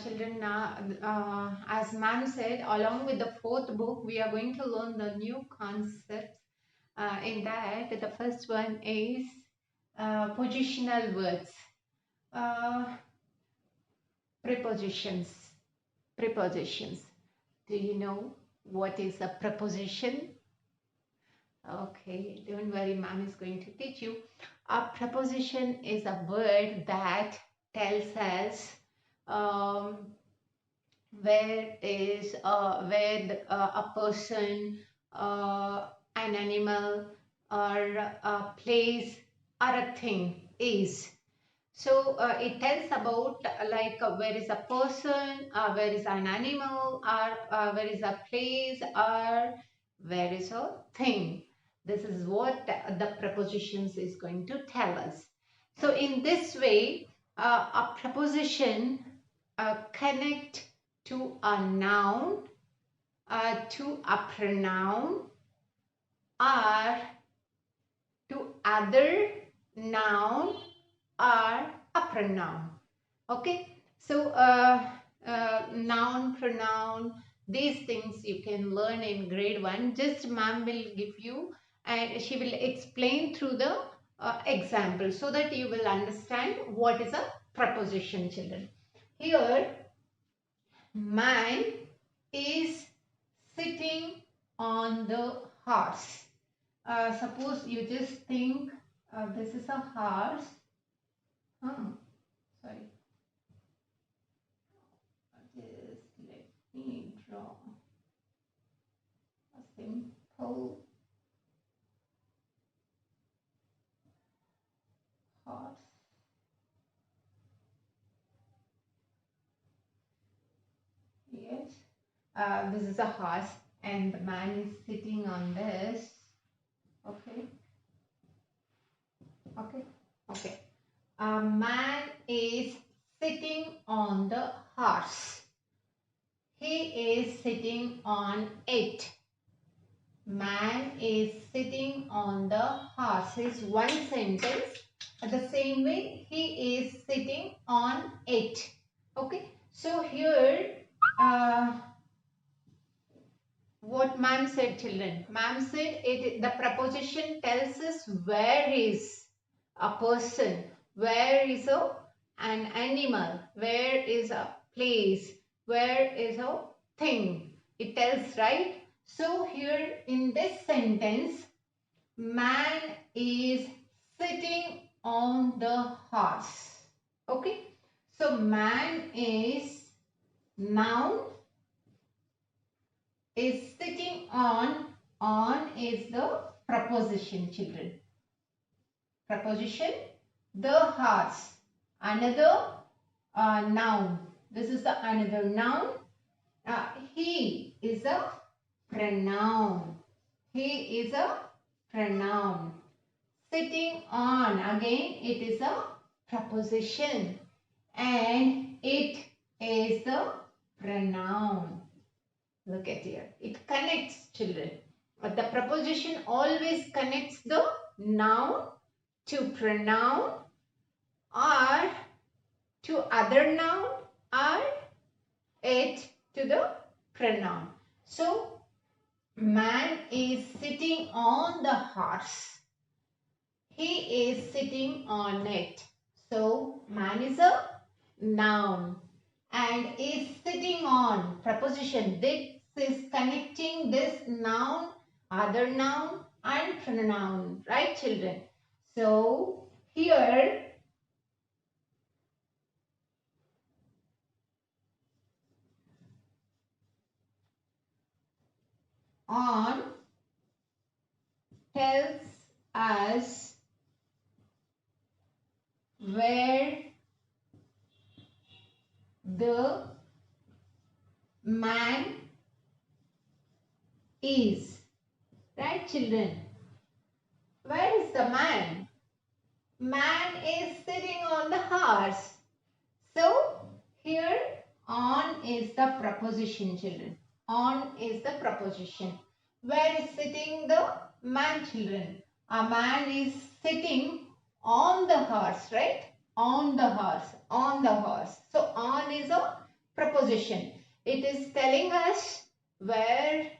children, as ma'am said, along with the fourth book, we are going to learn the new concepts. In that, the first one is positional words, prepositions. Prepositions. Do you know what is a preposition? Okay, don't worry, ma'am is going to teach you. A preposition is a word that tells us um, where a person, an animal, or a place or a thing is. So it tells about where is a person, where is an animal, or where is a place, or where is a thing. This is what the prepositions is going to tell us. So in this way, a preposition connect to a noun, to a pronoun, or to other noun or a pronoun. Okay, so noun, pronoun, these things you can learn in grade 1. Just ma'am will give you and she will explain through the example so that you will understand what is a preposition, children. Here, man is sitting on the horse. Suppose you just think this is a horse. Sorry. Just let me draw a simple horse. Yes. This is a horse and the man is sitting on this. Okay. Okay. Okay. A man is sitting on the horse. He is sitting on it. Man is sitting on the horse is one sentence. The same way, he is sitting on it. Okay. So here, what ma'am said, children? Ma'am said the preposition tells us where is a person, where is an animal, where is a place, where is a thing. It tells, right? So here in this sentence, man is sitting on the horse. Okay. So man is noun, is sitting on is the preposition, children. Preposition, the horse. Another noun. This is the another noun. He is a pronoun. He is a pronoun. Sitting on, again it is a preposition. And it is the pronoun. Look at here. It connects, children. But the preposition always connects the noun to pronoun or to other noun or it to the pronoun. So, man is sitting on the horse. He is sitting on it. So, man is a noun and is sitting on preposition. This is connecting this noun, other noun and pronoun. Right, children? So, here on tells us where the man is. Right, children? Where is the man? Man is sitting on the horse. So, here on is the preposition, children. On is the preposition. Where is sitting the man, children? A man is sitting on the horse, right? On the horse. On the horse. So, on is a preposition. It is telling us where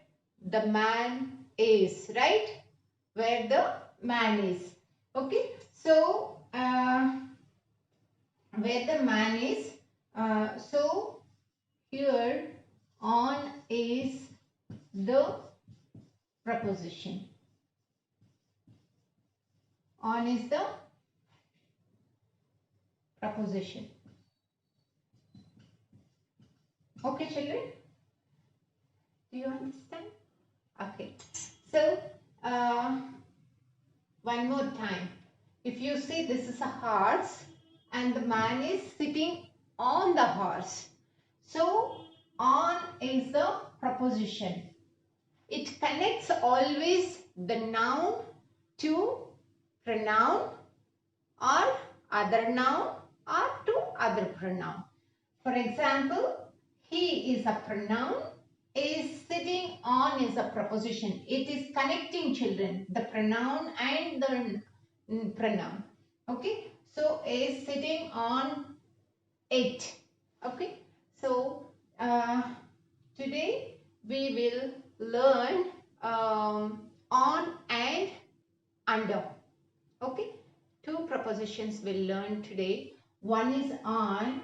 the man is, right? Where the man is. Okay. So, where the man is. So, here on is the preposition. On is the preposition. Okay, children? Do you understand? Okay. So, one more time. If you see, this is a horse and the man is sitting on the horse. So, on is the preposition. It connects always the noun to pronoun or other noun or to other pronoun. For example, he is a pronoun, is sitting on is a preposition. It is connecting, children, the pronoun and the pronoun. Okay, so is sitting on it. Okay, so today we will learn on and under. Okay, two prepositions we'll learn today. One is on,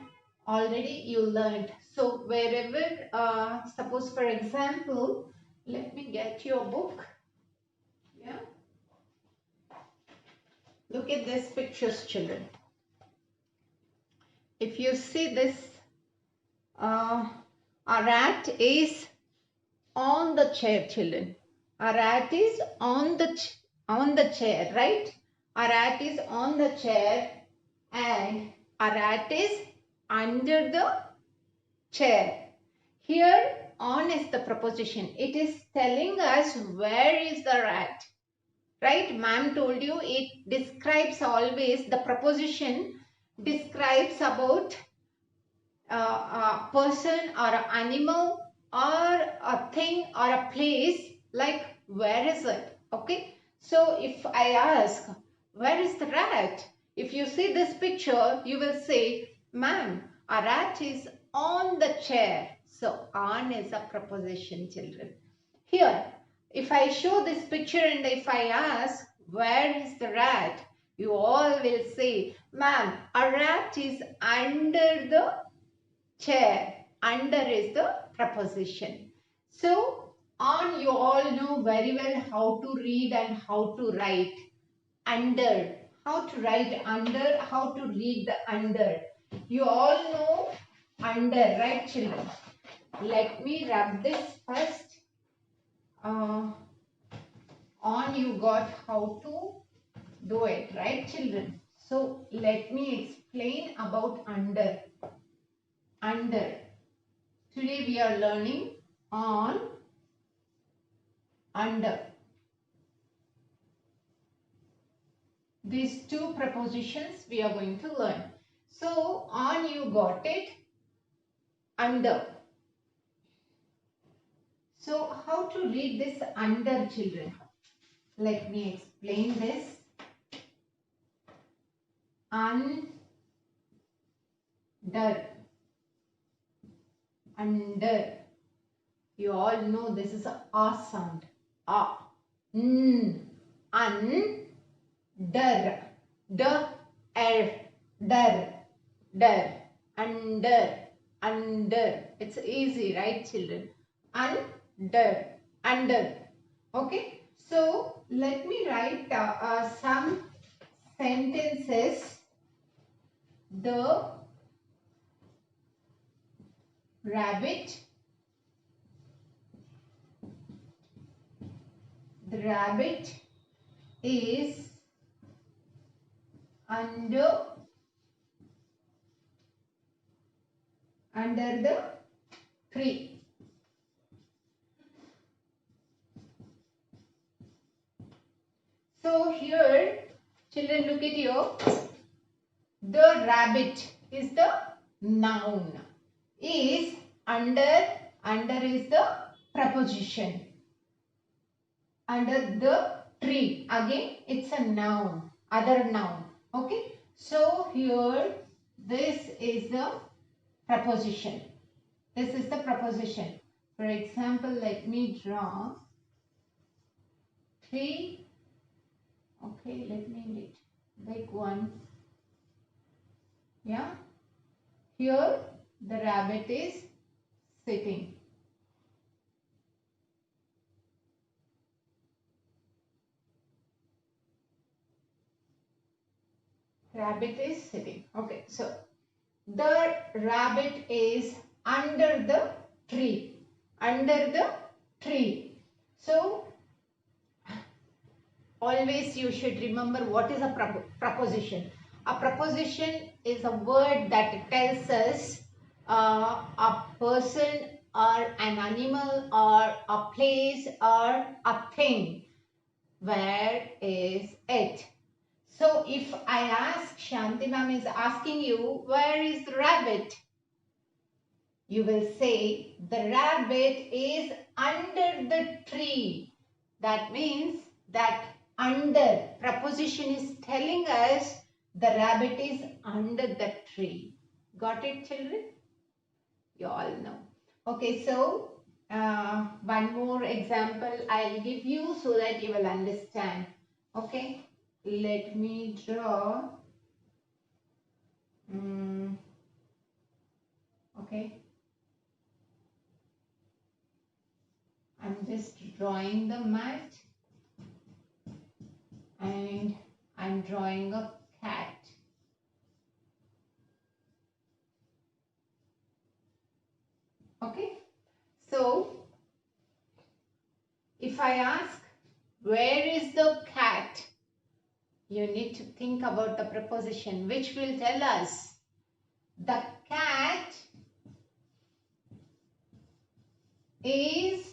already you learned. So wherever, suppose for example, let me get your book. Yeah. Look at these pictures, children. If you see this, a rat is on the chair, children. A rat is on the chair, right? A rat is on the chair and a rat is under the chair. Here on is the preposition. It is telling us where is the rat. Right? Ma'am told you it describes always, the preposition describes about a person or an animal or a thing or a place, like where is it? Okay. So if I ask, where is the rat? If you see this picture, you will say, ma'am, a rat is on the chair. So on is a preposition, children. Here, if I show this picture and if I ask, where is the rat? You all will say, ma'am, a rat is under the chair. Under is the preposition. So, on you all know very well how to read and how to write. Under. How to write under, how to read the under. You all know under, right, children? Let me rub this first. On you got how to do it, right, children? So, let me explain about under. Under. Today we are learning on, under. These two prepositions we are going to learn. So, on you got it, under. So, how to read this under, children? Let me explain this. Under. Under. You all know this is a sound. A. N. Under. Der. Der. Der. Under. Under. It's easy, right, children? Under. Under. Okay. So, let me write some sentences. The rabbit. The rabbit is under the tree. So here, children, look at you. The rabbit is the noun. Is under is the preposition. Under the tree. Again, it's a noun. Other noun. Okay. So here, this is the preposition. This is the preposition. For example, let me draw three. Okay, let me make big one. Yeah. Here the rabbit is sitting. Rabbit is sitting. Okay, so the rabbit is under the tree. Under the tree. So always you should remember what is a preposition. A preposition is a word that tells us a person or an animal or a place or a thing. Where is it? So if I ask, Shanti ma'am is asking you, where is the rabbit? You will say, the rabbit is under the tree. That means that under preposition is telling us the rabbit is under the tree. Got it, children? You all know. Okay, so one more example I'll give you so that you will understand. Okay, let me draw. Okay, I'm just drawing the mat and I'm drawing a cat. Okay, so if I ask, where is the cat? You need to think about the preposition which will tell us the cat is,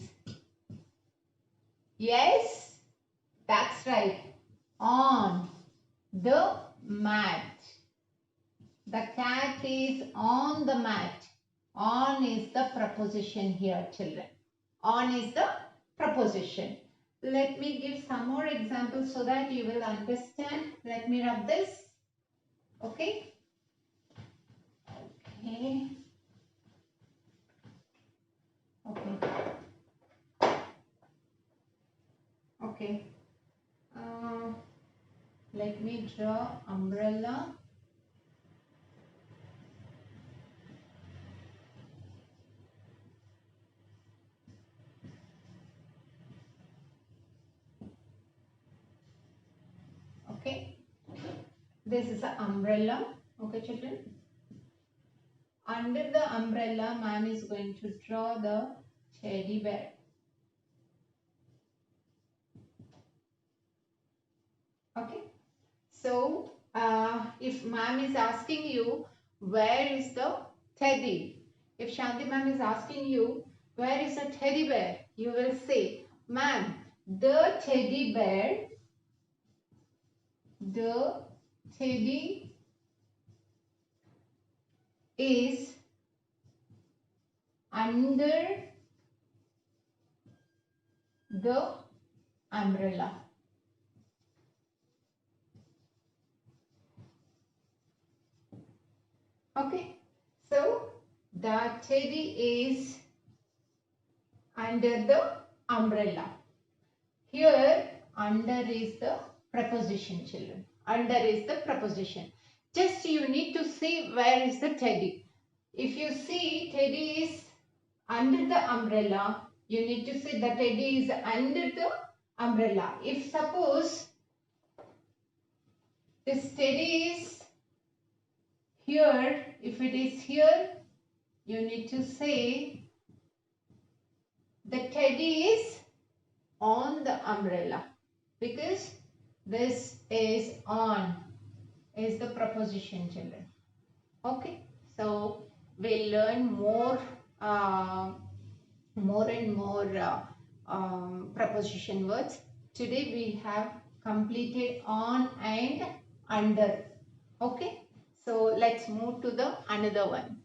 yes, that's right, on the mat. The cat is on the mat. On is the preposition here, children. On is the preposition. Let me give some more examples so that you will understand. Let me rub this. Okay. Okay. Okay. Okay. Let me draw umbrella. Okay. This is an umbrella. Okay, children. Under the umbrella, ma'am is going to draw the teddy bear. Okay. So, if ma'am is asking you, where is the teddy? If Shanti ma'am is asking you, where is the teddy bear? You will say, ma'am, the teddy bear, the teddy is under the umbrella. Okay, so the teddy is under the umbrella. Here, under is the preposition, children. Under is the preposition. Just you need to see where is the teddy. If you see teddy is under the umbrella, you need to say the teddy is under the umbrella. If suppose this teddy is here, if it is here, you need to say the teddy is on the umbrella, because this is on is the preposition, children. Okay, so we'll learn more and more preposition words. Today we have completed on and under. Okay, so let's move to the another one.